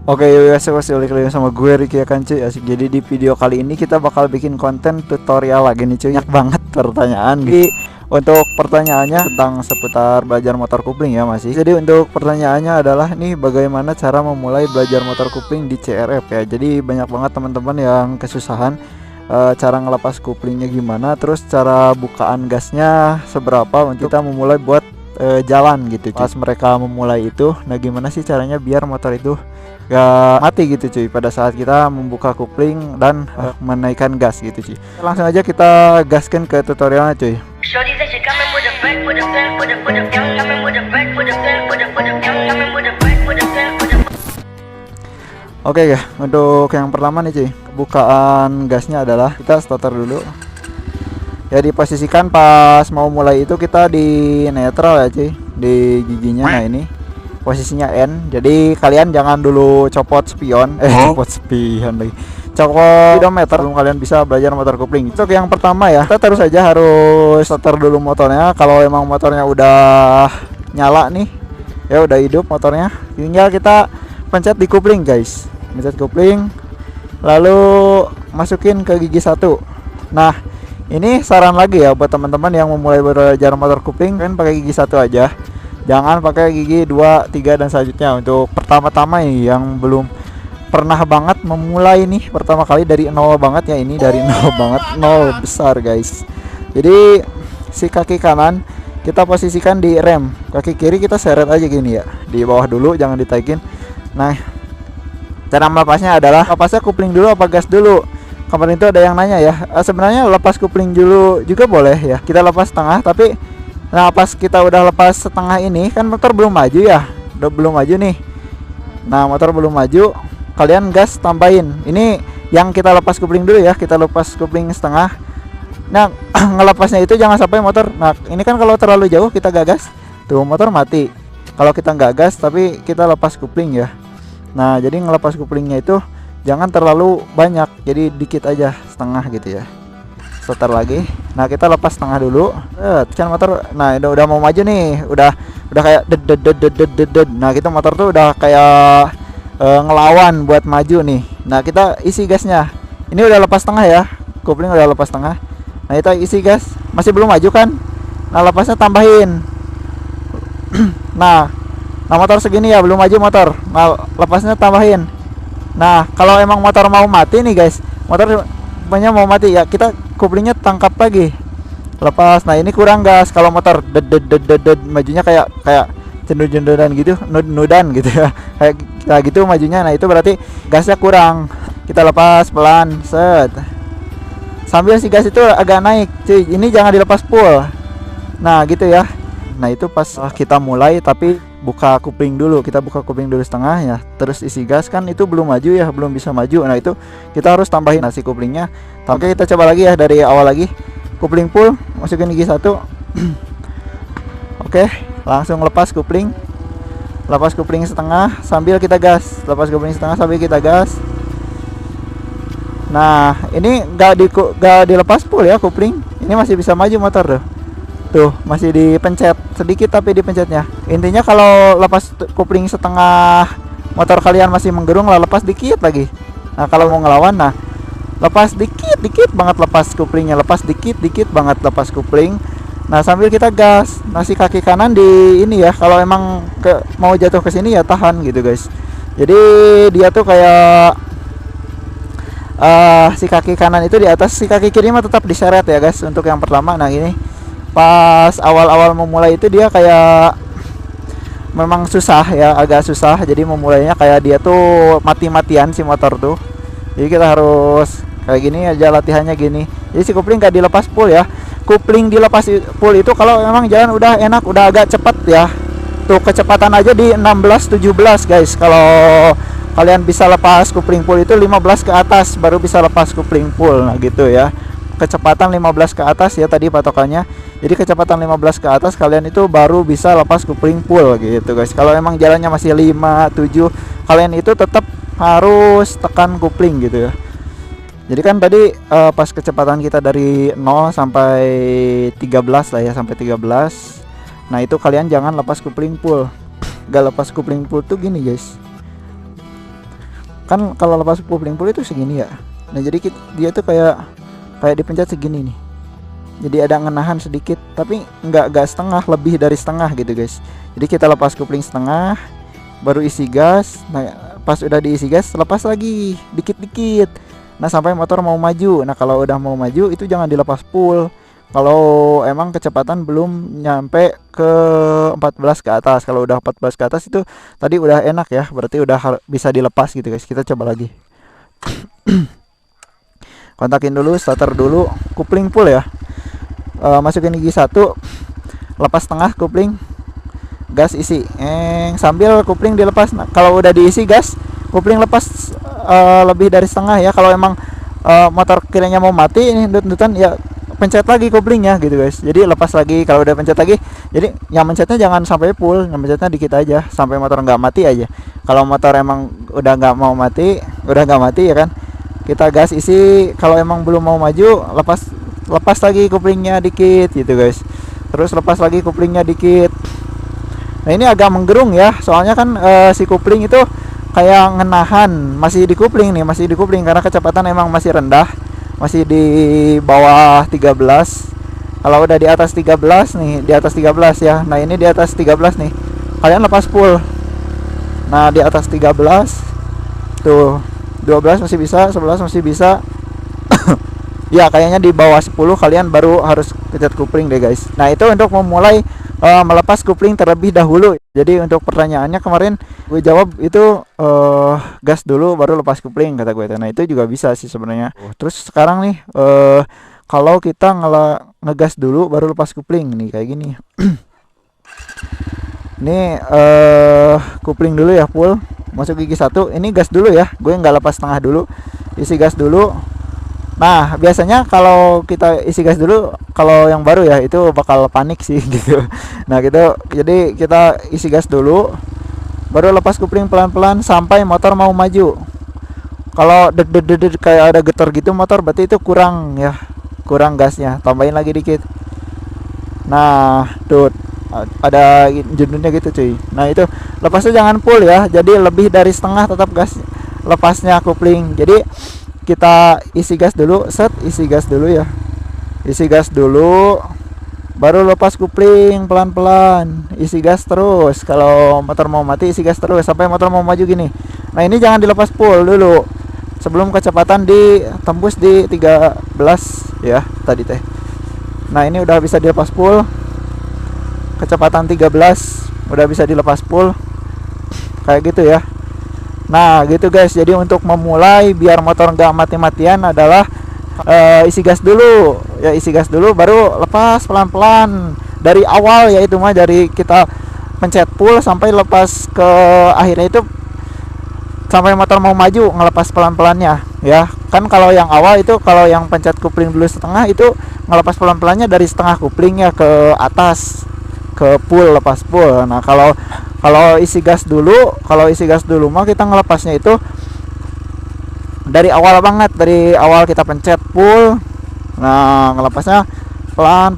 Oke, biasa pasti balik lagi sama gue Ricky ya kan cuy. Asik. Jadi di video kali ini kita bakal bikin konten tutorial lagi nih cuy. Banyak banget pertanyaan. Jadi untuk pertanyaannya tentang seputar belajar motor kupling ya masih. Jadi untuk pertanyaannya adalah nih, bagaimana cara memulai belajar motor kupling di CRF ya. Jadi banyak banget teman-teman yang kesusahan cara ngelepas kuplingnya gimana, terus cara bukaan gasnya seberapa untuk kita memulai buat jalan gitu cuy. Pas mereka memulai itu, nah gimana sih caranya biar motor itu gak mati gitu cuy pada saat kita membuka kupling dan menaikkan gas gitu cuy. Langsung aja kita gaskan ke tutorialnya cuy. Oke ya, untuk yang pertama nih cuy, bukaan gasnya adalah kita starter dulu. Ya diposisikan pas mau mulai itu kita di netral ya cuy, di giginya. Nah ini posisinya N. Jadi kalian jangan dulu copot spion, copot spion lagi, copot speedometer sebelum kalian bisa belajar motor kupling. Untuk yang pertama ya, kita terus saja harus starter dulu motornya. Kalau emang motornya udah nyala nih, ya udah hidup motornya, tinggal kita pencet di kupling guys, pencet kupling, lalu masukin ke gigi 1. Nah ini saran lagi ya buat teman-teman yang memulai belajar motor kupling, kan pakai gigi 1 aja. Jangan pakai gigi 2, 3 dan selanjutnya. Untuk pertama-tama nih yang belum pernah banget memulai nih pertama kali dari nol banget ya, ini dari nol banget, nol besar guys. Jadi si kaki kanan kita posisikan di rem, kaki kiri kita seret aja gini ya, di bawah dulu, jangan ditaikin. Nah cara melepasnya adalah lepasnya kupling dulu apa gas dulu. Kemarin itu ada yang nanya ya, sebenarnya lepas kupling dulu juga boleh ya, kita lepas setengah. Tapi nah pas kita udah lepas setengah ini kan motor belum maju ya, udah belum maju nih. Nah motor belum maju, kalian gas tambahin. Ini yang kita lepas kupling dulu ya, kita lepas kupling setengah. Nah ngelepasnya itu jangan sampai motor, nah ini kan kalau terlalu jauh kita gagas tuh motor mati. Kalau kita nggak gas tapi kita lepas kupling ya, nah jadi ngelepas kuplingnya itu jangan terlalu banyak, jadi dikit aja, setengah gitu ya. Setar lagi. Nah kita lepas setengah dulu. Kan motor, nah udah mau maju nih, udah kayak ded. Nah kita motor tuh udah kayak ngelawan buat maju nih. Nah kita isi gasnya. Ini udah lepas setengah ya, kopling udah lepas setengah. Nah kita isi gas, masih belum maju kan? Nah lepasnya tambahin. Nah motor segini ya belum maju motor. Nah lepasnya tambahin. Nah kalau emang motor mau mati nih guys, motor banyak mau mati ya, kita kuplingnya tangkap lagi, lepas. Nah ini kurang gas, kalau motor ded majunya kayak cendur-cenduran gitu, nudan gitu ya, kayak gitu majunya. Nah itu berarti gasnya kurang, kita lepas pelan, set, sambil si gas itu agak naik cuy. Ini jangan dilepas full. Nah gitu ya. Nah itu pas kita mulai tapi buka kupling dulu, kita buka kupling dulu setengah ya, terus isi gas, kan itu belum maju ya, belum bisa maju. Nah itu kita harus tambahin nasi kuplingnya. Oke kita coba lagi ya dari awal lagi, kupling full, masukin gigi 1. Oke langsung lepas kupling, lepas kupling setengah sambil kita gas, lepas kupling setengah sambil kita gas. Nah ini nggak dilepas full ya kupling, ini masih bisa maju motor tuh, masih dipencet sedikit tapi dipencetnya. Intinya kalau lepas kupling setengah motor kalian masih menggerung lah, lepas dikit lagi. Nah kalau mau ngelawan, nah lepas dikit banget lepas kuplingnya, lepas dikit banget lepas kupling. Nah sambil kita gas. Nah si kaki kanan di ini ya, kalau emang mau jatuh ke sini ya tahan gitu guys. Jadi dia tuh kayak si kaki kanan itu di atas, si kaki kiri mah tetap diseret ya guys untuk yang pertama. Nah ini pas awal-awal memulai itu dia kayak memang susah ya, agak susah. Jadi memulainya kayak dia tuh mati-matian si motor tuh. Jadi kita harus kayak gini aja latihannya gini. Jadi si kupling gak dilepas full ya. Kupling dilepas full itu kalau memang jalan udah enak, udah agak cepat ya. Tuh kecepatan aja di 16-17 guys. Kalau kalian bisa lepas kupling full itu 15 ke atas baru bisa lepas kupling full. Nah gitu ya, kecepatan 15 ke atas ya tadi patokannya. Jadi kecepatan 15 ke atas kalian itu baru bisa lepas kupling full gitu guys. Kalau emang jalannya masih 5, 7, kalian itu tetap harus tekan kupling gitu ya. Jadi kan tadi pas kecepatan kita dari 0 sampai 13 lah ya, sampai 13. Nah itu kalian jangan lepas kupling full. Gak lepas kupling full tuh gini guys, Kan kalau lepas kopling full itu segini ya. Nah jadi dia tuh kayak dipencet segini nih. Jadi ada ngenahan sedikit, tapi nggak setengah, lebih dari setengah gitu guys. Jadi kita lepas kopling setengah, baru isi gas. Nah pas udah diisi gas, lepas lagi dikit-dikit. Nah sampai motor mau maju. Nah kalau udah mau maju itu jangan dilepas full. Kalau emang kecepatan belum nyampe ke 14 ke atas. Kalau udah 14 ke atas itu tadi udah enak ya, berarti udah bisa dilepas gitu guys. Kita coba lagi. Kontakin dulu, starter dulu, kopling full ya. Masukin gigi 1, lepas tengah kopling, gas isi. Sambil kopling dilepas. Nah, kalau udah diisi gas, kopling lepas lebih dari setengah ya. Kalau emang motor kiranya mau mati ini dut-dutan ya, pencet lagi koplingnya gitu guys. Jadi lepas lagi. Kalau udah pencet lagi, jadi yang mencetnya jangan sampai full, yang mencetnya dikit aja sampai motor nggak mati aja. Kalau motor emang udah nggak mati ya kan, kita gas isi. Kalau emang belum mau maju, lepas lagi koplingnya dikit gitu guys. Terus lepas lagi koplingnya dikit. Nah ini agak menggerung ya, soalnya kan si kopling itu kayak ngenahan, masih di kopling karena kecepatan emang masih rendah. Masih di bawah 13. Kalau udah di atas 13 nih, di atas 13 ya. Nah ini di atas 13 nih, kalian lepas full. Nah di atas 13 tuh, 12 masih bisa, 11 masih bisa. Ya kayaknya di bawah 10 kalian baru harus pencet kopling deh guys. Nah itu untuk memulai melepas kopling terlebih dahulu. Jadi untuk pertanyaannya kemarin gue jawab itu gas dulu baru lepas kopling kata gue. Nah itu juga bisa sih sebenarnya. Terus sekarang nih kalau kita ngegas dulu baru lepas kopling nih kayak gini. Ini kopling dulu ya full, masuk gigi 1. Ini gas dulu ya, gue nggak lepas tengah dulu, isi gas dulu. Nah biasanya kalau kita isi gas dulu, kalau yang baru ya itu bakal panik sih gitu. Nah gitu, jadi kita isi gas dulu baru lepas kopling pelan-pelan sampai motor mau maju. Kalau deg kayak ada getar gitu motor, berarti itu kurang ya, kurang gasnya, tambahin lagi dikit. Nah tuh ada judulnya gitu cuy. Nah itu lepasnya jangan full ya, jadi lebih dari setengah tetap gas lepasnya kopling. Jadi kita isi gas dulu, isi gas dulu ya, isi gas dulu baru lepas kopling pelan-pelan, isi gas terus. Kalau motor mau mati isi gas terus sampai motor mau maju gini. Nah ini jangan dilepas full dulu sebelum kecepatan ditembus di 13 ya tadi teh. Nah ini udah bisa dilepas full, kecepatan 13 udah bisa dilepas full kayak gitu ya. Nah gitu guys, jadi untuk memulai biar motor nggak mati-matian adalah isi gas dulu ya, isi gas dulu baru lepas pelan-pelan dari awal ya. Itu mah dari kita pencet full sampai lepas ke akhirnya itu sampai motor mau maju ngelepas pelan-pelannya ya. Kan kalau yang awal itu, kalau yang pencet kopling dulu setengah itu ngelepas pelan-pelannya dari setengah koplingnya ke atas ke full, lepas full. Nah kalau isi gas dulu, mah kita ngelepasnya itu dari awal banget, dari awal kita pencet full. Nah ngelepasnya pelan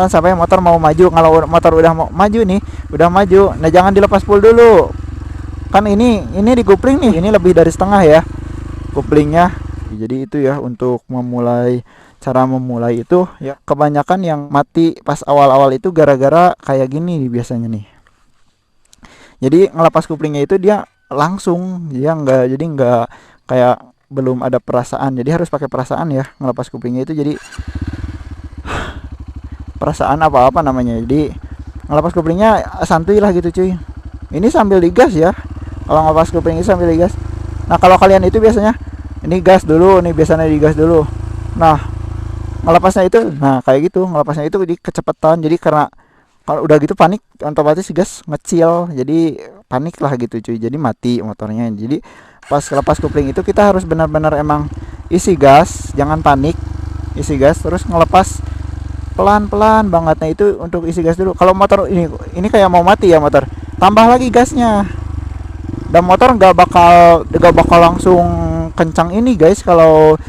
sampai motor mau maju. Kalau motor udah mau maju nih, udah maju, nah jangan dilepas full dulu. Kan ini di kopling nih, ini lebih dari setengah ya koplingnya. Jadi itu ya untuk cara memulai itu ya. Kebanyakan yang mati pas awal-awal itu gara-gara kayak gini nih biasanya nih. Jadi ngelepas koplingnya itu dia langsung ya, jadi nggak kayak belum ada perasaan. Jadi harus pakai perasaan ya ngelepas koplingnya itu. Jadi perasaan apa namanya. Jadi ngelepas koplingnya santuy lah gitu cuy. Ini sambil digas ya. Kalau ngelepas kopling itu sambil digas. Nah kalau kalian itu biasanya ini gas dulu, nih biasanya digas dulu. Nah ngelepasnya itu, nah kayak gitu ngelepasnya itu di kecepatan. Jadi karena kalau udah gitu panik, otomatis gas ngecil, jadi panik lah gitu cuy. Jadi mati motornya. Jadi pas lepas kopling itu kita harus benar-benar emang isi gas, jangan panik, isi gas terus ngelepas pelan-pelan banget. Nah itu untuk isi gas dulu. Kalau motor ini kayak mau mati ya motor, tambah lagi gasnya. Dan motor nggak bakal langsung kencang ini guys. Kalau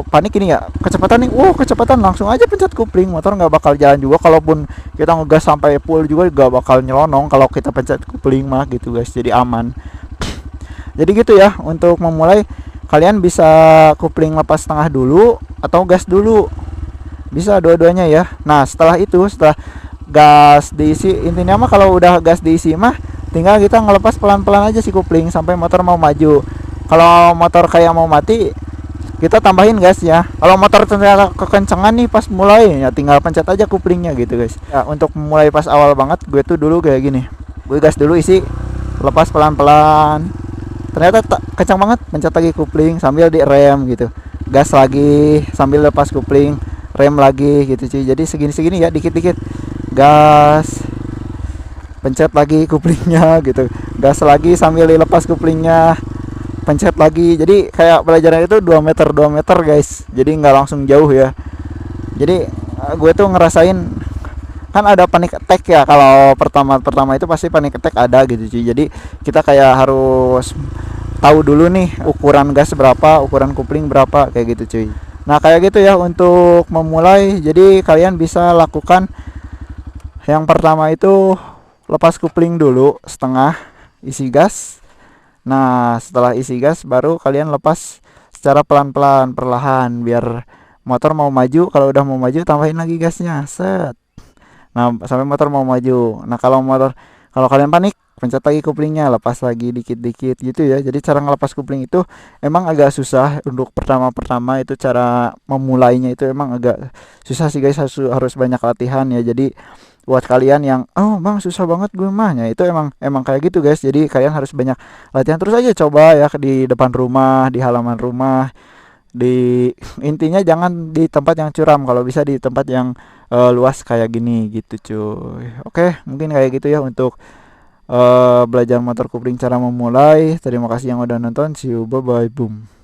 panik ini ya, kecepatan nih, kecepatan langsung aja pencet kopling, motor nggak bakal jalan juga. Kalaupun kita ngegas sampai full juga nggak bakal nyelonong kalau kita pencet kopling mah gitu guys. Jadi aman. Jadi gitu ya, untuk memulai kalian bisa kopling lepas setengah dulu atau gas dulu, bisa dua-duanya ya. Nah setelah itu, setelah gas diisi, intinya mah kalau udah gas diisi mah tinggal kita ngelepas pelan-pelan aja si kopling sampai motor mau maju. Kalau motor kayak mau mati, kita tambahin gas ya. Kalau motor ternyata kekencangan nih pas mulai, ya tinggal pencet aja kuplingnya gitu guys. Ya untuk mulai pas awal banget, gue tuh dulu kayak gini, gue gas dulu isi, lepas pelan-pelan, ternyata kencang banget, pencet lagi kupling sambil di rem gitu, gas lagi sambil lepas kupling, rem lagi gitu cuy. Jadi segini-segini ya, dikit-dikit gas, pencet lagi kuplingnya gitu, gas lagi sambil dilepas kuplingnya, pencet lagi. Jadi kayak belajarnya itu 2 meter 2 meter guys, jadi nggak langsung jauh ya. Jadi gue tuh ngerasain, kan ada panic attack ya, kalau pertama itu pasti panic attack ada gitu cuy. Jadi kita kayak harus tahu dulu nih ukuran gas berapa, ukuran kupling berapa, kayak gitu cuy. Nah kayak gitu ya untuk memulai. Jadi kalian bisa lakukan yang pertama itu lepas kupling dulu setengah, isi gas. Nah setelah isi gas baru kalian lepas secara pelan-pelan, perlahan, biar motor mau maju. Kalau udah mau maju tambahin lagi gasnya, set. Nah sampai motor mau maju. Nah kalau kalian panik, pencet lagi kuplingnya, lepas lagi dikit-dikit gitu ya. Jadi cara ngelepas kupling itu emang agak susah untuk pertama-pertama. Itu cara memulainya itu emang agak susah sih guys, harus banyak latihan ya. Jadi buat kalian yang oh bang susah banget gue mahnya, itu emang kayak gitu guys. Jadi kalian harus banyak latihan terus aja, coba ya di depan rumah, di halaman rumah, di intinya jangan di tempat yang curam, kalau bisa di tempat yang luas kayak gini gitu cuy. Oke mungkin kayak gitu ya untuk belajar motor kopling cara memulai. Terima kasih yang udah nonton, see you, bye bye, boom.